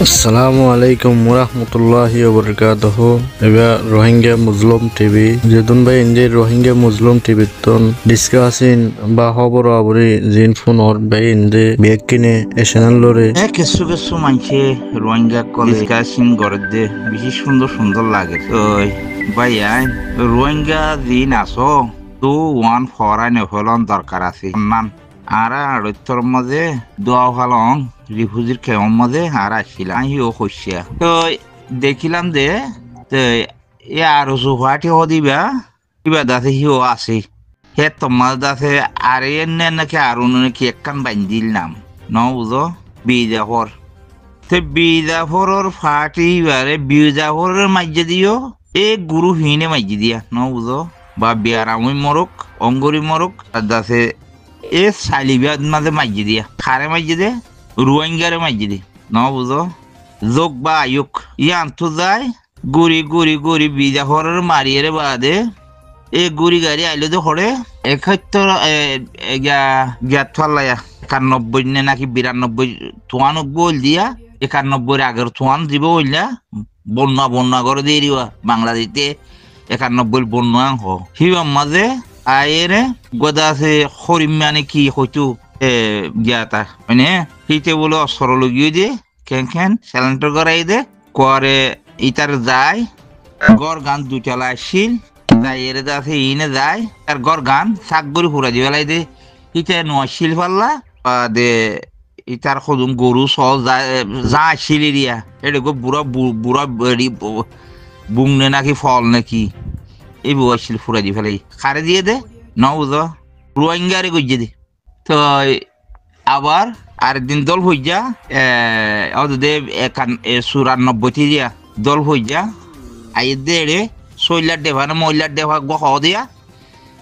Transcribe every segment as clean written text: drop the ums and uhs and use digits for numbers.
আসসালামু আলাইকুম ওরহমতুল্লাহি ওবরকাতুহু। এবার রোহিঙ্গা মুসলিম টিভি যেদুন ভাই ইন্ডিয়ার রোহিঙ্গা মুসলিম টিভি তন ডিসকাসিন বা খবর আবরি জিন ফোন অর ভাই ইন্দে বেগ কিনে এসেনাল লরে কিছু কিছু মানুষে রোহিঙ্গা কলে ডিসকাসিন করে দে বেশি সুন্দর সুন্দর লাগে তো ভাইয়া রোহিঙ্গা জিন আসো তো ওয়ান ফরাইন হলন দরকার আছে মান আরা আড়তর মধ্যে দোয়া ভালং রিফিউজির কেমন মধ্যে আর আসছিলাম হিও খুশিয়া তো দেখিলাম দে তো এ আর সুহাটি হদিবা কিবা দাসে হিও আছে হে তোমার দাসে আর এনে নাকি আর নাকি একখান বান্ধিল নাম ন বুঝো বিজাফর তো বিজাফরের ফাটি বারে বিজাফরের মাঝে দিও এ গুরু হিনে মাঝে দিয়া ন বুঝো বা বিয়ারামই মরক অঙ্গরি মরক দাসে এ সালিবিয়াত মাঝে মাঝে দিয়া খারে মাঝে দে রোহিঙ্গারে মাঝে দি ন বুঝো যোগ বা আয়ুক ইয়ান তো যায় গুড়ি গুড়ি গুড়ি বিজাফরের মারিয়ে বাদে এ গুড়ি গাড়ি আইলো তো হরে 71 91 নে নাকি 92 তোয়ান বল দিয়া 91 আগের তোয়ান দিব হইলা বন্যা বন্যা করে দিয়ে দিবা বাংলাদেশে 91 বন্যা হ হিবার মাঝে আয়েরে গোদা আছে হরিম মানে কি হইতো গিয়াতা মানে হিতে বলে অসর লগিয়ে দে কেন কেন স্যালেন্টার করাই দে করে ইতার যায় গড় গান দুতলা আসছিল যাই এর আছে ইনে যায় তার গড় গান শাক গরু ফুরা দিবেলাই দে ইটা নোয়াশিল পাল্লা দে ইটার সদুম গরু সল যা আসছিল এরিয়া এটা গো বুড়া বুড়া বুংনে নাকি ফল নাকি এই বউ আসছিল ফুরা দি ফেলাই খারে দিয়ে দে ন বুঝো রোহিঙ্গারে গইয়ে দে তো আবার আরেকদিন দল হই যা দে 94 দিয়া দল হই যা আই দে রে সইলার দেভা না মহিলার দেভা বহ দিয়া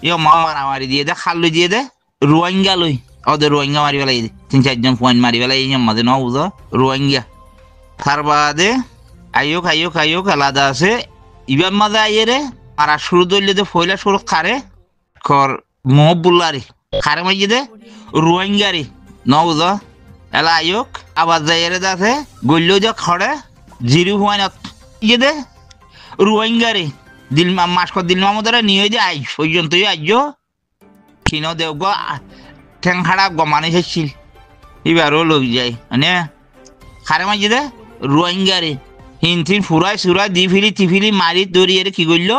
ইয়ে মারামারি দিয়ে দে খাল্লু দিয়ে দে রোহিঙ্গা লই ওদের রোহিঙ্গা মারি ফেলাই 3-4 পয়েন্ট মারি ফেলাই এই মাঝে ন বুঝো রোহিঙ্গা তার বাদে আইয়ুক আইয়ুক আইয়ুক আলাদা আছে ইবার মাঝে আইয়ে রে আর শুরু দইলে দে ফয়লা শুরু খারে খর মহবুল্লারি খারে মাইয়ে দে রোহিঙ্গারি ন বুঝো এলা আইয়ুক আবার যাইয়ে রে আছে গল্লো যে খড়ে জিরো পয়েন্ট ইয়ে দে রোহিঙ্গারি দিল মাস কর দিল মামদারে নিয়ে যে আই পর্যন্তই আইজো কিনো দেব গো ঠেং খাড়া গমানে শেষছিল এবারও লোক যায় মানে খারে মাঝে দে রোহিঙ্গারি হিনথিন ফুরাই সুরাই দি ফিলি টিফিলি মারি দৌড়িয়ে কি করলো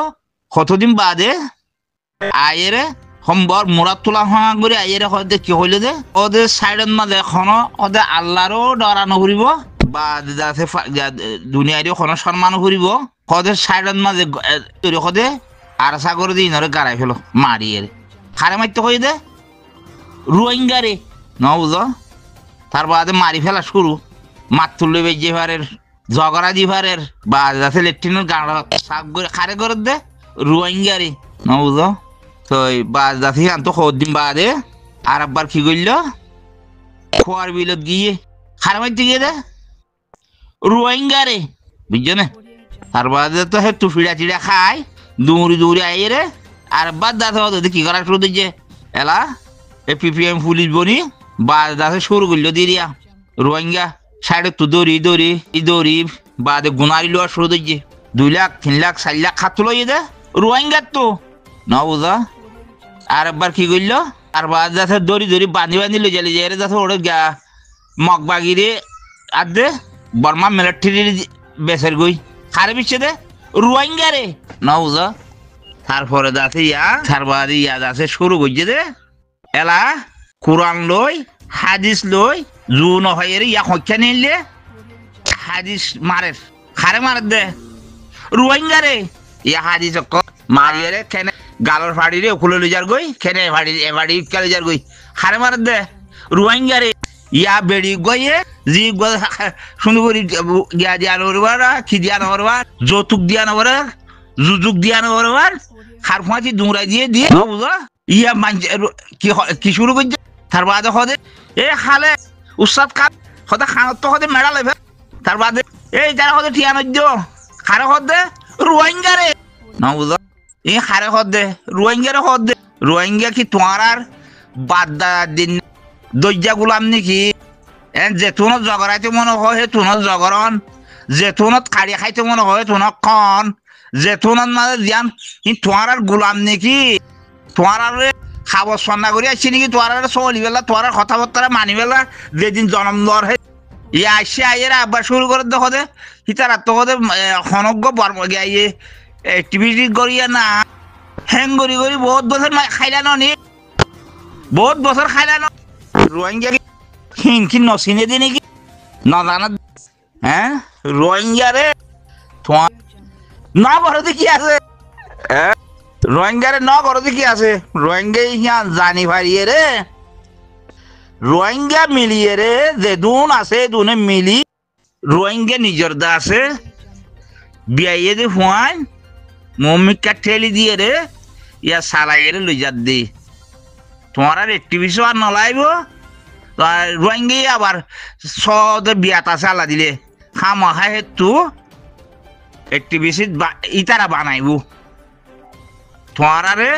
কতদিন বাদে আয়েরে সম্বর মোড়াত তোলা হওয়া করে আয়েরে হয়তো কি হইলো দে ওদের সাইডত মাঝে এখনো ওদের আল্লাহরও ডরানো ফুরিব বা দুনিয়ারও এখনো সম্মানও ফুরিব ওদের সাইডত মাঝে তৈরি হদে আর সাগর দিয়ে ইনরে গাড়াই ফেলো মারিয়ে খারে মারতে হয়ে দে রোহিঙ্গারে ন বুঝো তার বাদে মারি ফেলা শুরু মাত তুললে বেজে ফারের ঝগড়া দি ফারের বা যাতে লেট্রিনের গাড়া সাগ করে খারে করে দে রোহিঙ্গারে ন বুঝো তো বা যাতে আনতো দিন বাদে আর একবার কি করল খোয়ার বিলত গিয়ে খারে মারতে গিয়ে দে রোহিঙ্গারে বুঝছো না তার বাদে তো হে টুফিড়া চিড়া খায় দৌড়ি দৌড়ি আইয়ে রে আর বাদ দাঁত হতো কি করা শুরু দিচ্ছে এলা এ পিপিএম পুলিশ বনি বা দাঁতে শুরু করলো দিরিয়া রোহিঙ্গা সাইডে তো দৌড়ি দৌড়ি দৌড়ি বাদে গুনারি লোয়া শুরু দিচ্ছে 2 লাখ 3 লাখ 4 লাখ খাত লইয়ে দে রোহিঙ্গার তো ন বুঝা আর একবার কি করলো আর বাদ দাঁতে দড়ি দড়ি বাঁধি বাঁধি লই যালি যে দাঁতে ওরে গা মগবাগিরে আর দে বর্মা মিলিটারির বেসের গই খারে বিচ্ছে দে রোহিঙ্গারে ন বুঝা তারপরে দাঁতে ইয়া তার বাদে ইয়া দাঁতে শুরু করছে দে এলা কোরআন লই হাদিস লই জু নহয় ইয়া হত্যা নিলে হাদিস মারে খারে মারে দে রোহিঙ্গারে ইয়া হাদিস মারিয়ে রে কেনে গালর ফাড়ি রে খুলে লই যার গই কেনে ফাড়ি এ ফাড়ি কালে যার গই খারে মারে দে রোহিঙ্গারে ইয়া বেড়ি গইয়ে জি সুন্দর করে গিয়া দিয়া নরবারা কি দিয়া নরবা যৌতুক দিয়া নরবা জুজুক দিয়া নরবা খার ফাঁচি দুমরা দিয়ে দিয়ে বুঝা ইয়া মানছে কি শুরু করছে তার বাদে হদে এ খালে উস্তাদ কাপ হদে খানত তো হদে মেডা লেবে তার বাদে এই যারা হদে ঠিয়ানো দিও খারে হদে রোহিঙ্গারে না বুঝা এই খারে হদে রোহিঙ্গারে হদে রোহিঙ্গা কি তোমার আর বাদ দিন দজ্জা গুলাম নাকি যেতুনত জগরাইতে মনে হয় হে তুনত জগরণ যেতুনত কাড়ি খাইতে মনে হয় তুনত খন যেতুনত মাঝে দিয়ান তোমার আর গোলাম নাকি তোমার আর খাবার সন্না করে আসছে নাকি তোমার আর চলি বেলা তোমার কথাবার্তা মানি বেলা যেদিন জন্ম দর হে ইয়ে আসছে আইয়ের আব্বা শুরু করে দেখো দে হিতারা তো হনজ্ঞ বর্ম গিয়ে টিভি করিয়া না হ্যাং করি করি বহুত বছর খাইলানো নি বহুত বছর খাইলানো রোহিঙ্গা খিন নচিনে দি নাকি নজানা হ্যাঁ রোহিঙ্গা রে তোমার ন ঘরতে কি আছে রোহিঙ্গারে ন ঘরতে কি আছে রোহিঙ্গা ইয়া জানি ভারিয়ে রে রোহিঙ্গা মিলিয়ে রে যে দুন আছে দুনে মিলি রোহিঙ্গা নিজের দা আছে বিয়াইয়ে দি ফুয়ান মম্মিকা ঠেলি দিয়ে রে ইয়া সালাইয়ে রে লই যাত দি তোমার আর একটিভিশো আর নলাইব রোহিঙ্গি আবার সদে বিয়াত আছে আল্লাহ দিলে খামাখা হেতু একটিভিশি ইতারা বানাইব তোমার আরে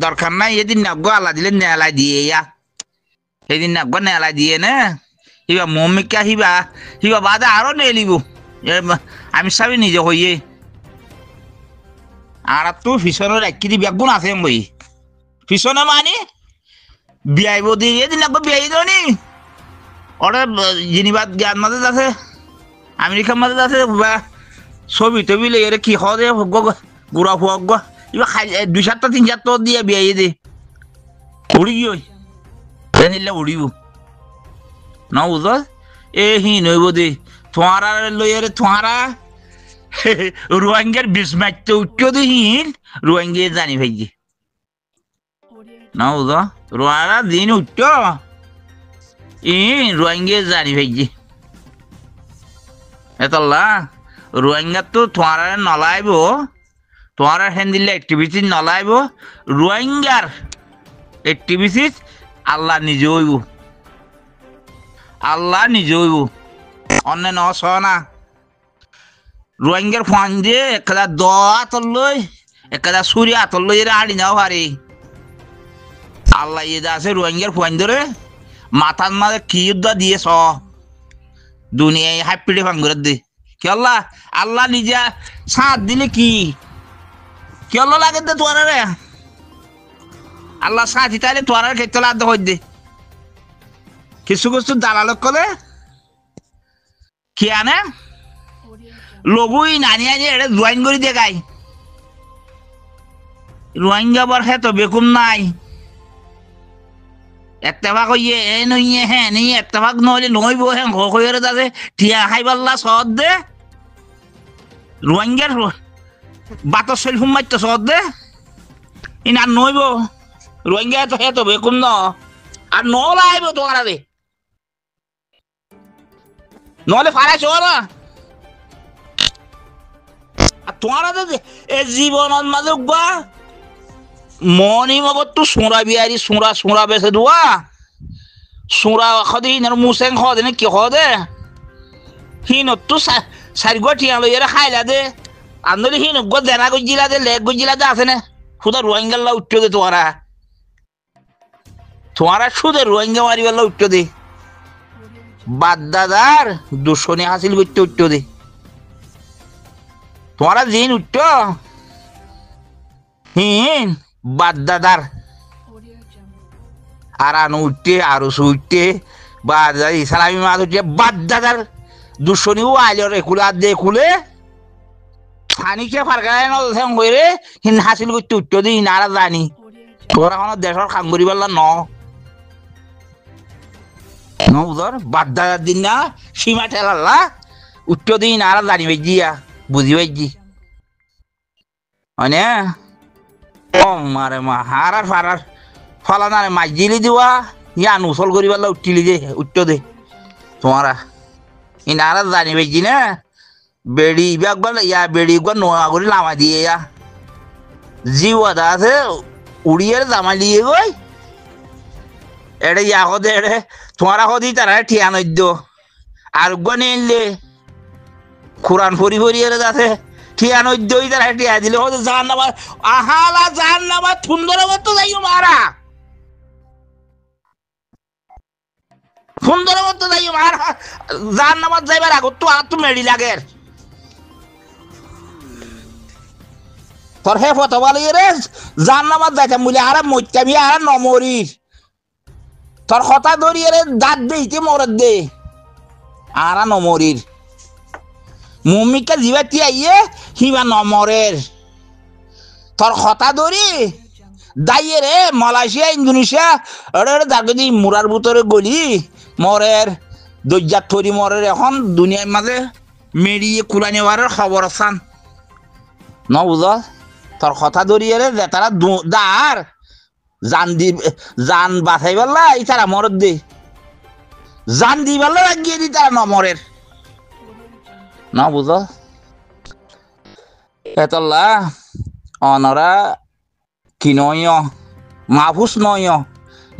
দরকার নাই এদিন নাগো আল্লাহ দিলে নেলাই দিয়ে ইয়া সেদিন নাগো নেলাই দিয়ে নে হিবা মম্মিকা হিবা বাদে আরো নেলিব আমি সবই নিজে হইয়ে আর তো পিছনের একটি ব্যাগুন আছে বই পিছনে মানে বিয়াইব দিয়ে এদিন নাগো বিয়াই দনি ওরা জিনিবাদ জ্ঞান মাঝে আছে আমেরিকার মাঝে আছে ছবি টবি লেগে কি হদে গুড়া ফুয়া গো এবার খাই 2-4টা 3-4টা দিয়ে বিয়াই দে উড়ি গিয়ে নিলে উড়িব না বুঝ এ হি নইব দে তোমারা লইয়ারে তোমারা রোহিঙ্গার বিষ মারতে উঠতে দে হিন রোহিঙ্গা জানি ভাইজি না বুঝ রোয়ারা দিন উঠত রোহিঙ্গা জানি ভাইজি এতলা রোহিঙ্গা তো তোমার নলাইব তোমার হ্যান্ডিলে একটিভিটি নলাইব রোহিঙ্গার একটিভিটি আল্লাহ নিজে হইব আল্লাহ নিজে হইব অন্য না রোহিঙ্গার ফান দিয়ে একটা দ আতর লই একটা সুরি আতর লই আড়ি নাও পারি আল্লাহ ইয়ে আছে রোহিঙ্গার ফান ধরে মাথার মাঝে কি যুদ্ধ দিয়েছ দুনিয়ায় হাইপিড়ে ফান করে দে কি আল্লাহ আল্লাহ নিজে সাথ দিলে কি আল্লাহ লাগে দে তোয়ারা রে আল্লাহ সাথী তাইলে তোয়ারা খেতে লাদ হই দে কিছু কিছু দালালক করে কি আনে লগুই নানি আনি এটা জয়েন করে দেখাই রোহিঙ্গা বর হে তো বেকুম নাই এত্তেফাক হইয়ে এ নইয়ে হ্যাঁ নেই এত্তেফাক নহলে নইব হ্যাঁ হইরে দাদে টিয়া খাইবাল্লা সদ দে রোহিঙ্গার বাতর শৈল ফুমাইত সদ দে ইন আর নইব রোহিঙ্গা তো হে তো বেকুম ন আর নলা আইব তোমার রে নহলে ফারাই চল আর তোমার এ জীবনের মাঝে বা মনি মগত সোঁরা বিয়ারি সোঁরা বেছে দোয়া সোঁরা খদে হিনার মুসেং খদে না কি খদে হিনত তো সারিগো টিয়া লইয়ারে খাইলা দে আন্দোলি হিনত গো দেনা গজিলা দে লেগ গজিলা দে আছে না খুদা রোহিঙ্গাল্লা উঠ্টো দে তোমারা শুধু রোহিঙ্গা মারিবাল্লা উঠ্টো দে বাদ্দাদার দুশনে হাসিল করতে উঠ্টো দে তোমারা দিন উঠ্টো হিন বাদ্দাদার আর আনো উঠতে আরো উঠতে বা ইসলামী মাছ উঠতে বাদ্দাদার দুশনিও আইলো রে কুলা দে কুলে খানিকে ফারকায় নলছেন কইরে হিন হাসিল করতে উঠ্টো দে নারা জানি তোরা কোনো দেশের কাম করি পারলা বুঝর বাদ্দাদার দিন না সীমা ঠেলাল্লা উঠ্টো দিন নারা জানি ভাইজিয়া বুঝি ভাইজি মানে ও মারে মা হারার ফারার ফলানারে মাছ দিলি দিবা ইয়া নুসল করি পারলা উঠিলি দে উঠ্টো দে তোমারা ই নারা জানি ভাইজি না বেড়ি একবার ইয়া বেড়ি একবার নোয়া করে লামা দিয়ে ইয়া জিওয়াদা আছে উড়িয়ে জামা লিয়ে গই এটা ইয়া হদে এড়ে তোমারা হদি তারা ঠিয়া নদ্য আর গনে এনলে কোরআন ফরি এর আছে ঠিয়া নদ্যই তারা ঠিয়া দিলে হদে জান নামা আহালা জান নামা সুন্দর মতো যাইও মারা সুন্দর মতো যাই আর জান নামাজ যাইবার আগত তো আর তো মেডি লাগের তোর হে ফটো বলি রে জান নামাজ যাইতাম বলে আর মইতামি আর নমরির তোর কথা ধরিয়ে রে দাঁত দেইতে মরদ দে আর নমরির মুমিকা জিবাতি আইয়ে হিবা নমরের তোর কথা ধরি দাইয়ে রে মালয়েশিয়া ইন্দোনেশিয়া আরে দাগদি মুরার ভিতরে গলি মরের দজ্জাত থরি মরের এখন দুনিয়ার মাঝে মেরিয়ে কুলা নেওয়ার খবর আসান ন বুঝ তোর কথা ধরিয়ে রে তারা দার জান বাঁচাই পারলা এই তারা মরদ দে জান দি পারলা লাগিয়ে দি তারা নমরের ন বুঝ এতলা অনরা কি নয় মাহফুজ নয়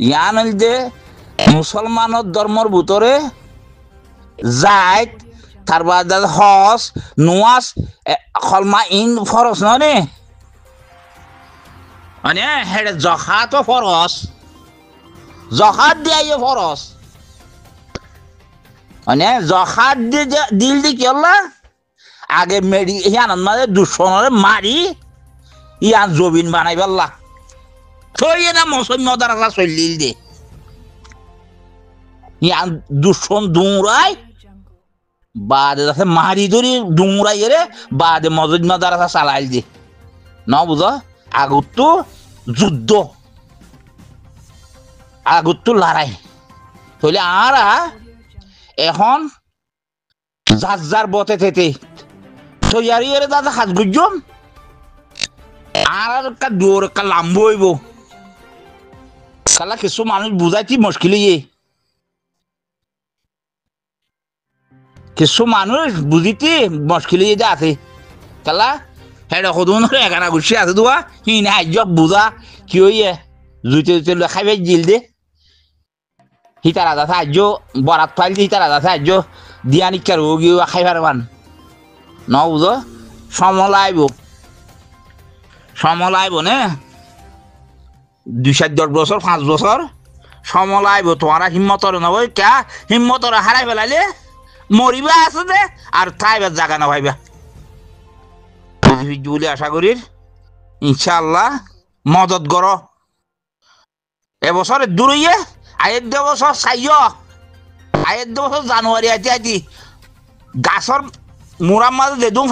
ইয়ান দে মুসলমানের ধর্মর ভিতরে যাইত তার বাদ হজ নোয়াজ খলমা ইন ফরজ নয় মানে হেড জখাতো ফরজ জখাত দিয়ে ফরজ মানে জখাত দিল দি কি হল আগে মেডি ইয়ান মানে দুশ্মনের মারি ইয়ান জবিন বানাই পারলা থইয়ে না মৌসুমি দারা চলিল দে ইয়ান দুশ্মন দুমরাই বাদে যাতে মারি ধরি দুমরাই রে বাদে মজুমা দারা চালাইল দে ন বুঝ আগতো যুদ্ধ আগতো লড়াই তাহলে আর এখন যার যার বতে থেতে তৈয়ারি রে দাদা হাত গুজম আর একটা দৌড় একটা লাম্ব হইব কালা কিছু মানুষ বুঝাইতে মুশকিল কিছু মানুষ বুঝিতে মুশকিল আছে কালা হেড সদন এগারা গুছি আছে দোয়া হিনে হাজ্য বুঝা কি হইয়ে জুইতে জুইতে খাইবে জিল দে হিতার আদা সাহায্য বরাত ফাইল হিতার আদা সাহায্য দিয়া নিকার হোগি খাইবার মান ন বুঝ সমলাইব নে 2-10 বছর 5 বছর সমলাইব তোমারা হিম্মতর নবই কে হিম্মতর হারাই ফেলাইলে মরিবা আছে যে আর খাইবার জায়গা না ভাইবা বলে আশা করি ইনশাআল্লাহ মদত কর এবছর দূরইয়ে আয়ের 2 বছর চাইয় আয়ের 2 বছর জানুয়ারি আইতে গাছর মুরার মাঝে দেদুম